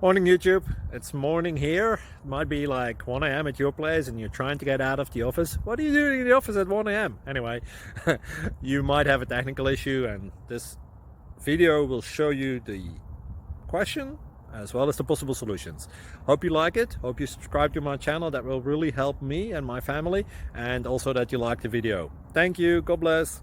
Morning YouTube, it's morning here. It might be like 1 a.m. at your place and you're trying to get out of the office. What are you doing in the office at 1 a.m.? Anyway, you might have a technical issue and this video will show you the question as well as the possible solutions. Hope you like it, hope you subscribe to my channel. That will really help me and my family, and also that you like the video. Thank you, God bless.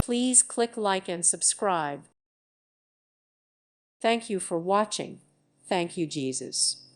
Please click like and subscribe. Thank you for watching. Thank you, Jesus.